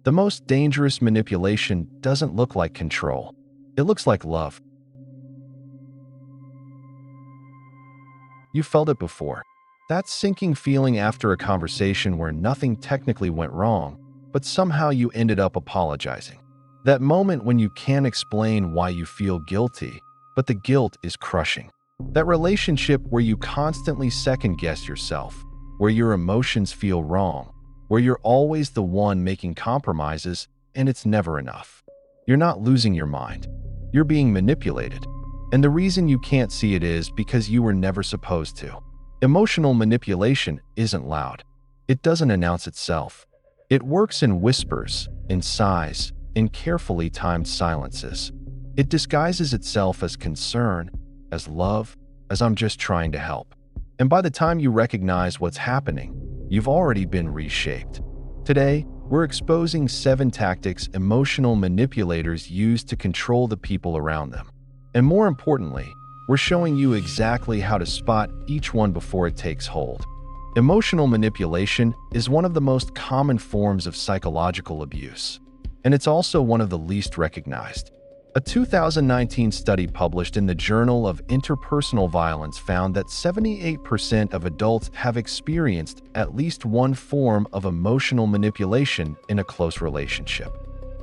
The most dangerous manipulation doesn't look like control. It looks like love. You felt it before. That sinking feeling after a conversation where nothing technically went wrong, but somehow you ended up apologizing. That moment when you can't explain why you feel guilty, but the guilt is crushing. That relationship where you constantly second-guess yourself, where your emotions feel wrong, where you're always the one making compromises and it's never enough. You're not losing your mind. You're being manipulated. And the reason you can't see it is because you were never supposed to. Emotional manipulation isn't loud. It doesn't announce itself. It works in whispers, in sighs, in carefully timed silences. It disguises itself as concern, as love, as I'm just trying to help. And by the time you recognize what's happening, you've already been reshaped. Today, we're exposing 7 tactics emotional manipulators use to control the people around them. And more importantly, we're showing you exactly how to spot each one before it takes hold. Emotional manipulation is one of the most common forms of psychological abuse, and it's also one of the least recognized. A 2019 study published in the Journal of Interpersonal Violence found that 78% of adults have experienced at least one form of emotional manipulation in a close relationship,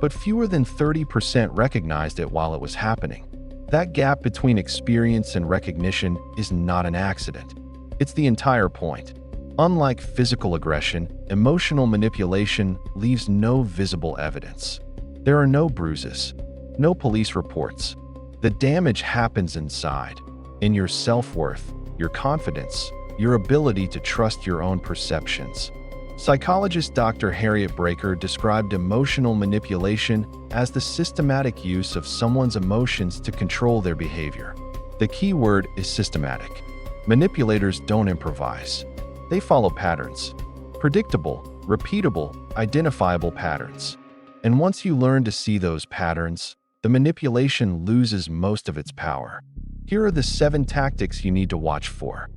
but fewer than 30% recognized it while it was happening. That gap between experience and recognition is not an accident. It's the entire point. Unlike physical aggression, emotional manipulation leaves no visible evidence. There are no bruises, no police reports. The damage happens inside, in your self-worth, your confidence, your ability to trust your own perceptions. Psychologist Dr. Harriet Braiker described emotional manipulation as the systematic use of someone's emotions to control their behavior. The key word is systematic. Manipulators don't improvise. They follow patterns. Predictable, repeatable, identifiable patterns. And once you learn to see those patterns, the manipulation loses most of its power. Here are the 7 tactics you need to watch for.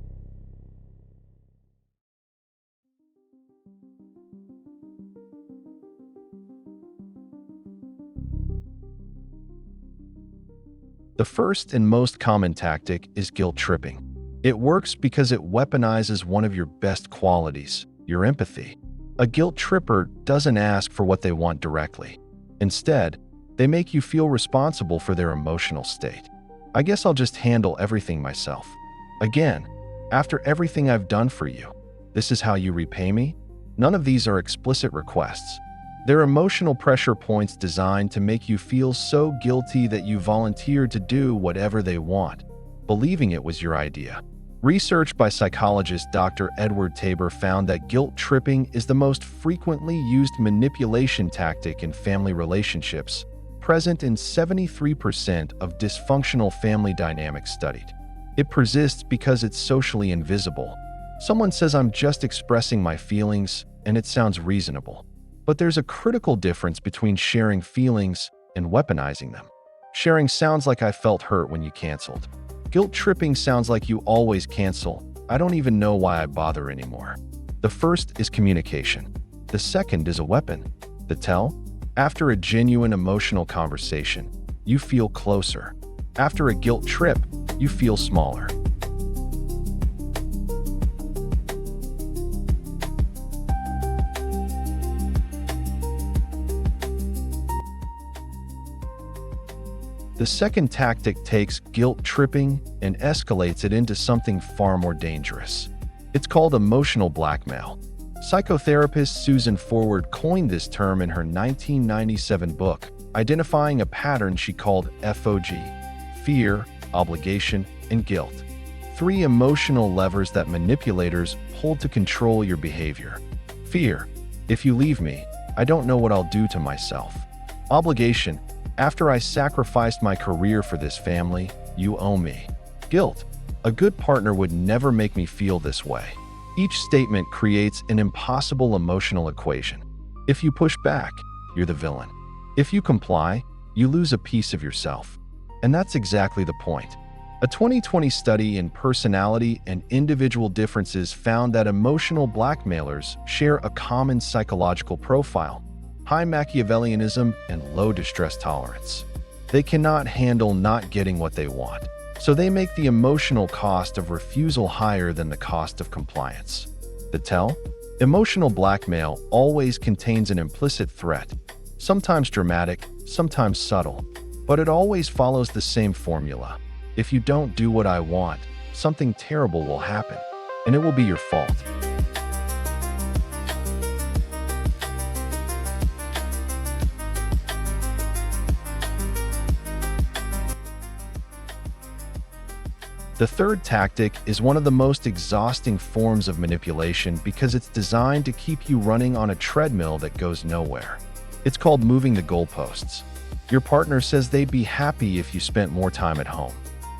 The first and most common tactic is guilt tripping. It works because it weaponizes one of your best qualities, your empathy. A guilt tripper doesn't ask for what they want directly. Instead, they make you feel responsible for their emotional state. I guess I'll just handle everything myself. Again, after everything I've done for you, this is how you repay me? None of these are explicit requests. They're emotional pressure points designed to make you feel so guilty that you volunteer to do whatever they want, believing it was your idea. Research by psychologist Dr. Edward Tabor found that guilt tripping is the most frequently used manipulation tactic in family relationships, present in 73% of dysfunctional family dynamics studied. It persists because it's socially invisible. Someone says I'm just expressing my feelings, and it sounds reasonable. But there's a critical difference between sharing feelings and weaponizing them. Sharing sounds like I felt hurt when you canceled. Guilt tripping sounds like you always cancel. I don't even know why I bother anymore. The first is communication. The second is a weapon. The tell? After a genuine emotional conversation, you feel closer. After a guilt trip, you feel smaller. The second tactic takes guilt tripping and escalates it into something far more dangerous. It's called emotional blackmail. Psychotherapist Susan Forward coined this term in her 1997 book, identifying a pattern she called FOG: fear, obligation, and guilt. 3 emotional levers that manipulators hold to control your behavior. Fear: if you leave me, I don't know what I'll do to myself. Obligation: after I sacrificed my career for this family, you owe me. Guilt: a good partner would never make me feel this way. Each statement creates an impossible emotional equation. If you push back, you're the villain. If you comply, you lose a piece of yourself. And that's exactly the point. A 2020 study in personality and individual differences found that emotional blackmailers share a common psychological profile. high Machiavellianism, and low distress tolerance. They cannot handle not getting what they want, so they make the emotional cost of refusal higher than the cost of compliance. The tell? Emotional blackmail always contains an implicit threat, sometimes dramatic, sometimes subtle, but it always follows the same formula. If you don't do what I want, something terrible will happen, and it will be your fault. The third tactic is one of the most exhausting forms of manipulation because it's designed to keep you running on a treadmill that goes nowhere. It's called moving the goalposts. Your partner says they'd be happy if you spent more time at home,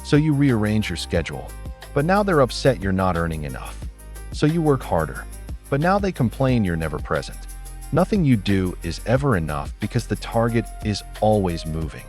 so you rearrange your schedule. But now they're upset you're not earning enough, so you work harder. But now they complain you're never present. Nothing you do is ever enough because the target is always moving.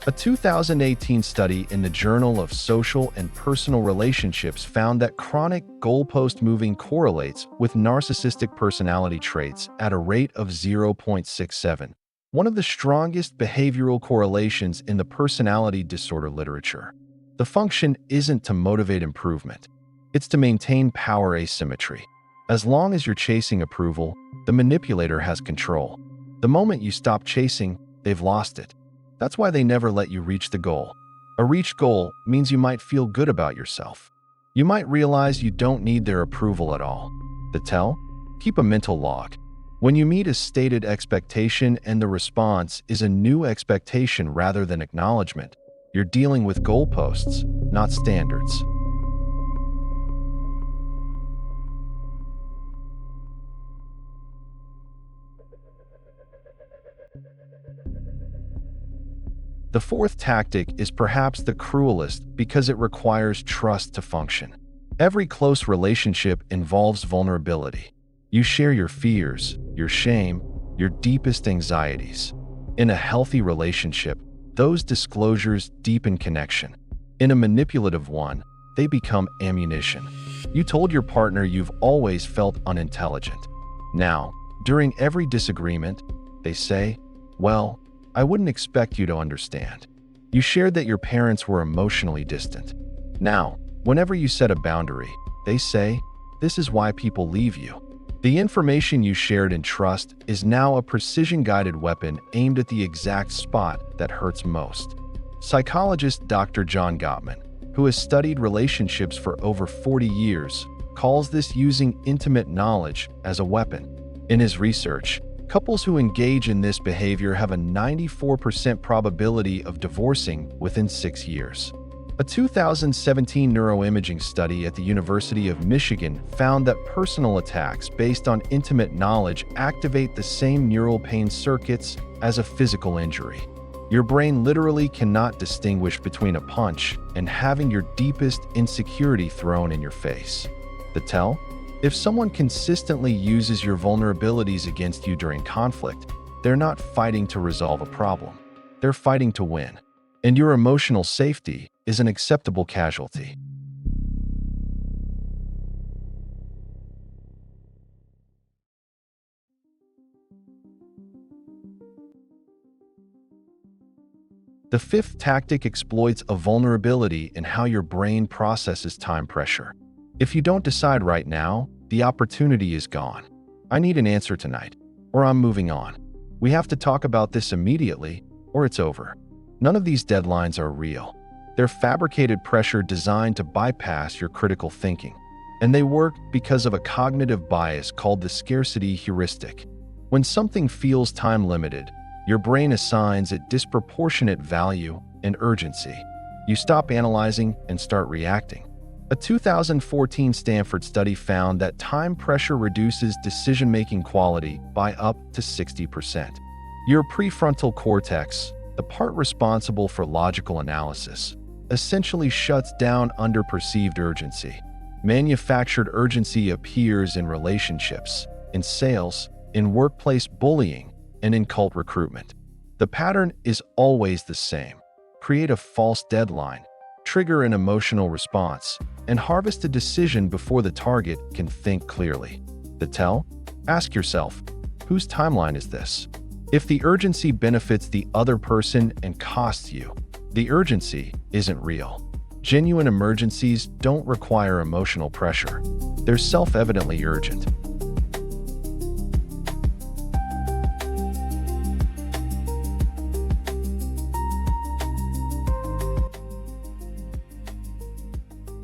A 2018 study in the Journal of Social and Personal Relationships found that chronic goalpost moving correlates with narcissistic personality traits at a rate of 0.67, one of the strongest behavioral correlations in the personality disorder literature. The function isn't to motivate improvement. It's to maintain power asymmetry. As long as you're chasing approval, the manipulator has control. The moment you stop chasing, they've lost it. That's why they never let you reach the goal. A reached goal means you might feel good about yourself. You might realize you don't need their approval at all. The tell? Keep a mental log. When you meet a stated expectation and the response is a new expectation rather than acknowledgement, you're dealing with goalposts, not standards. The fourth tactic is perhaps the cruelest because it requires trust to function. Every close relationship involves vulnerability. You share your fears, your shame, your deepest anxieties. In a healthy relationship, those disclosures deepen connection. In a manipulative one, they become ammunition. You told your partner you've always felt unintelligent. Now, during every disagreement, they say, "Well, I wouldn't expect you to understand." You shared that your parents were emotionally distant. Now, whenever you set a boundary, they say, "This is why people leave you." The information you shared in trust is now a precision-guided weapon aimed at the exact spot that hurts most. Psychologist Dr. John Gottman, who has studied relationships for over 40 years, calls this using intimate knowledge as a weapon. In his research, couples who engage in this behavior have a 94% probability of divorcing within 6 years. A 2017 neuroimaging study at the University of Michigan found that personal attacks based on intimate knowledge activate the same neural pain circuits as a physical injury. Your brain literally cannot distinguish between a punch and having your deepest insecurity thrown in your face. The tell? If someone consistently uses your vulnerabilities against you during conflict, they're not fighting to resolve a problem. They're fighting to win. And your emotional safety is an acceptable casualty. The fifth tactic exploits a vulnerability in how your brain processes time pressure. If you don't decide right now, the opportunity is gone. "I need an answer tonight," or "I'm moving on. We have to talk about this immediately, or it's over." None of these deadlines are real. They're fabricated pressure designed to bypass your critical thinking. And they work because of a cognitive bias called the scarcity heuristic. When something feels time-limited, your brain assigns it disproportionate value and urgency. You stop analyzing and start reacting. A 2014 Stanford study found that time pressure reduces decision-making quality by up to 60%. Your prefrontal cortex, the part responsible for logical analysis, essentially shuts down under perceived urgency. Manufactured urgency appears in relationships, in sales, in workplace bullying, and in cult recruitment. The pattern is always the same. Create a false deadline, trigger an emotional response, and harvest a decision before the target can think clearly. The tell? Ask yourself, whose timeline is this? If the urgency benefits the other person and costs you, the urgency isn't real. Genuine emergencies don't require emotional pressure. They're self-evidently urgent.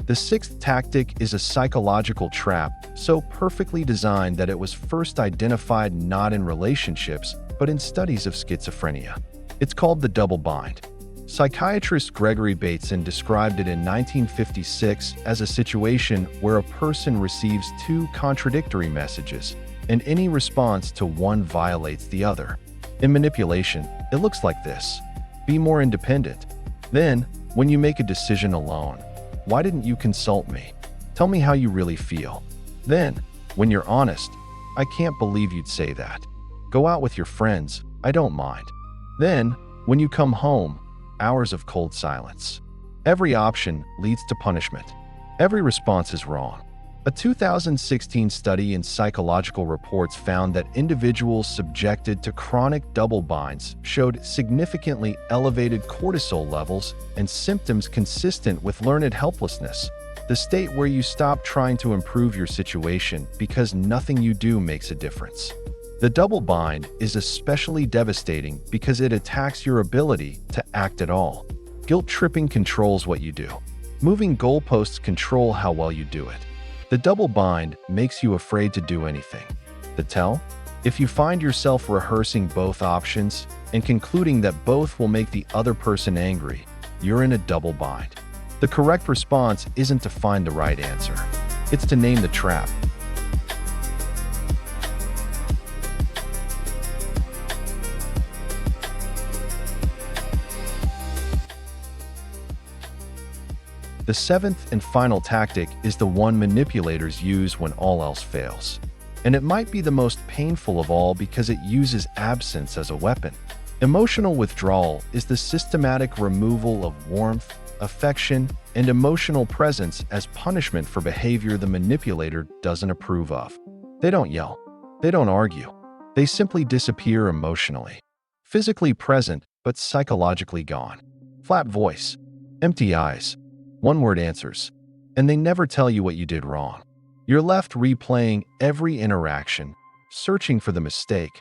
The sixth tactic is a psychological trap so perfectly designed that it was first identified not in relationships, but in studies of schizophrenia. It's called the double bind. Psychiatrist Gregory Bateson described it in 1956 as a situation where a person receives two contradictory messages, and any response to one violates the other. In manipulation, it looks like this: be more independent. Then, when you make a decision alone, why didn't you consult me? Tell me how you really feel. Then, when you're honest, I can't believe you'd say that. Go out with your friends, I don't mind. Then, when you come home, hours of cold silence. Every option leads to punishment. Every response is wrong. A 2016 study in Psychological Reports found that individuals subjected to chronic double binds showed significantly elevated cortisol levels and symptoms consistent with learned helplessness, the state where you stop trying to improve your situation because nothing you do makes a difference. The double bind is especially devastating because it attacks your ability to act at all. Guilt tripping controls what you do. Moving goalposts control how well you do it. The double bind makes you afraid to do anything. The tell? If you find yourself rehearsing both options and concluding that both will make the other person angry, you're in a double bind. The correct response isn't to find the right answer. It's to name the trap. The seventh and final tactic is the one manipulators use when all else fails. And it might be the most painful of all because it uses absence as a weapon. Emotional withdrawal is the systematic removal of warmth, affection, and emotional presence as punishment for behavior the manipulator doesn't approve of. They don't yell. They don't argue. They simply disappear emotionally. Physically present, but psychologically gone. Flat voice. Empty eyes. One-word answers, and they never tell you what you did wrong. You're left replaying every interaction, searching for the mistake,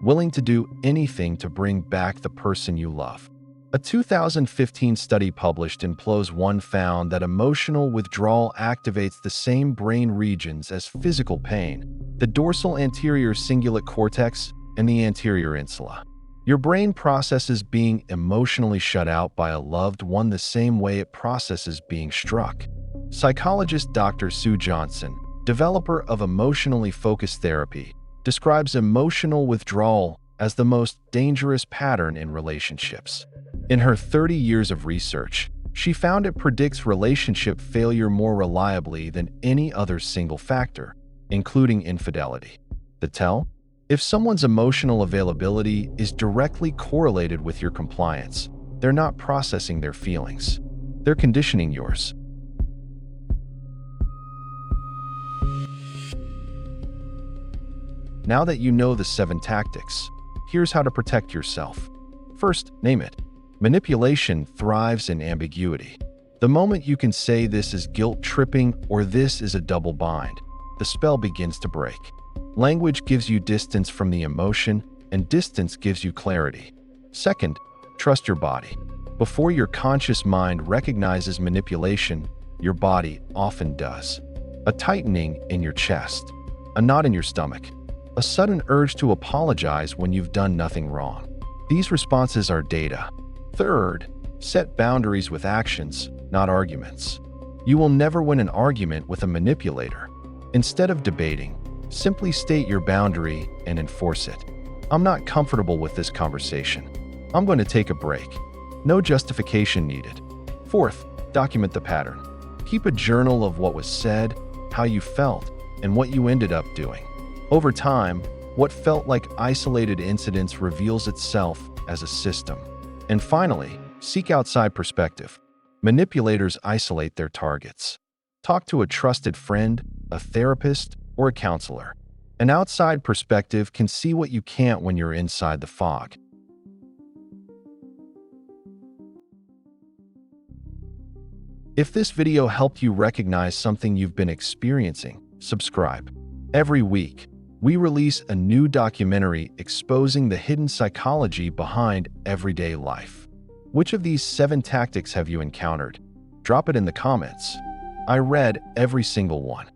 willing to do anything to bring back the person you love. A 2015 study published in PLOS One found that emotional withdrawal activates the same brain regions as physical pain, the dorsal anterior cingulate cortex and the anterior insula. Your brain processes being emotionally shut out by a loved one the same way it processes being struck. Psychologist Dr. Sue Johnson, developer of emotionally focused therapy, describes emotional withdrawal as the most dangerous pattern in relationships. In her 30 years of research, she found it predicts relationship failure more reliably than any other single factor, including infidelity. The tell? If someone's emotional availability is directly correlated with your compliance, they're not processing their feelings. They're conditioning yours. Now that you know the 7 tactics, here's how to protect yourself. First, name it. Manipulation thrives in ambiguity. The moment you can say this is guilt tripping or this is a double bind, the spell begins to break. Language gives you distance from the emotion, and distance gives you clarity. Second, trust your body. Before your conscious mind recognizes manipulation, your body often does. A tightening in your chest, a knot in your stomach, a sudden urge to apologize when you've done nothing wrong. These responses are data. Third, set boundaries with actions, not arguments. You will never win an argument with a manipulator. Instead of debating, simply state your boundary and enforce it. I'm not comfortable with this conversation. I'm going to take a break. No justification needed. Fourth, document the pattern. Keep a journal of what was said, how you felt, and what you ended up doing. Over time, what felt like isolated incidents reveals itself as a system. And finally, seek outside perspective. Manipulators isolate their targets. Talk to a trusted friend, a therapist, or a counselor. An outside perspective can see what you can't when you're inside the fog. If this video helped you recognize something you've been experiencing, subscribe. Every week, we release a new documentary exposing the hidden psychology behind everyday life. Which of these 7 tactics have you encountered? Drop it in the comments. I read every single one.